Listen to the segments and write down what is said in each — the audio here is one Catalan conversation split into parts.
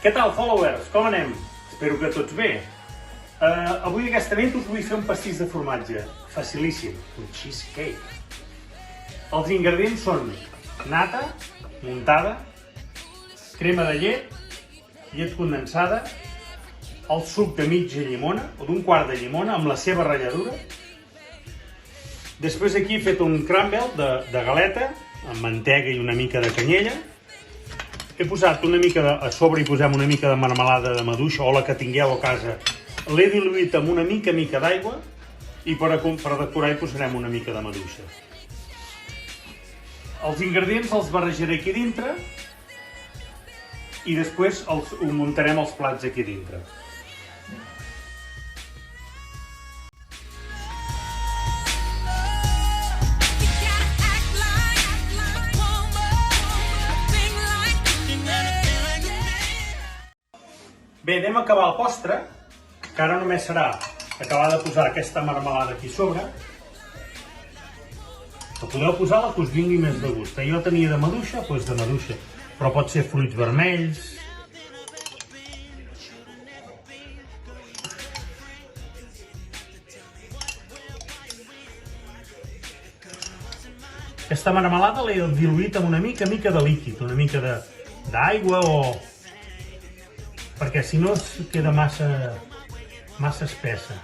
Què tal, followers? Com anem? Espero que tots bé. Avui aquesta nit us vull fer un pastís de formatge. Facilíssim, un cheesecake. Els ingredients són nata, muntada, crema de llet condensada, el suc de mitja llimona o d'un quart de llimona amb la seva ratlladura. Després aquí he fet un crumble de galeta amb mantega i una mica de canyella. He posat una mica a sobre i posem una mica de marmelada de maduixa o la que tingueu a casa. L'he diluït amb una mica d'aigua i per decorar hi posarem una mica de maduixa. Els ingredients els barrejaré aquí dintre i després ho muntarem els plats aquí dintre. Bé, anem a acabar el postre, que ara només serà acabar de posar aquesta marmelada aquí sobre. Que podeu posar la que us vingui més de gust. Jo tenia de maduixa, doncs de maduixa, però pot ser fruits vermells. Aquesta marmelada l'he diluït amb una mica de líquid, una mica d'aigua o... perquè si no queda massa espessa.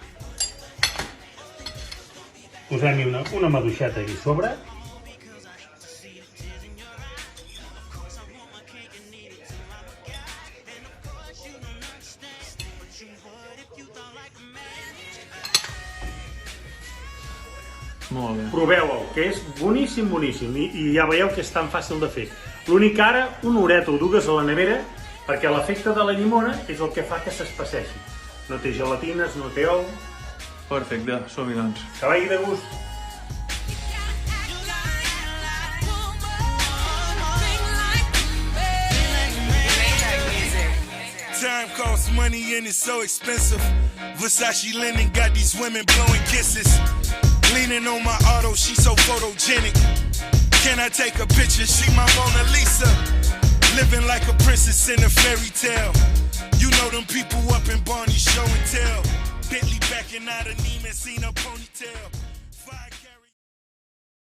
Posem-hi una maduixeta aquí sobre. Molt bé. Proveu-ho, que és boníssim, boníssim. I ja veieu que és tan fàcil de fer. L'únic que ara, una horeta o dues a la nevera, perquè l'efecte de la llimona és el que fa que s'espesseixi. No té gelatines, no té ou. Perfecte, som-hi doncs. Que vagi de gust. Time costs money and it's so expensive. Versace linen got these women blowing kisses. Leaning on my auto, she so photogenic. Can I take a picture? She my Mona Lisa. Living like a princess in a fairy tale. You know them people up in Barney show and tell. Bentley backing out of Neiman, seen a ponytail.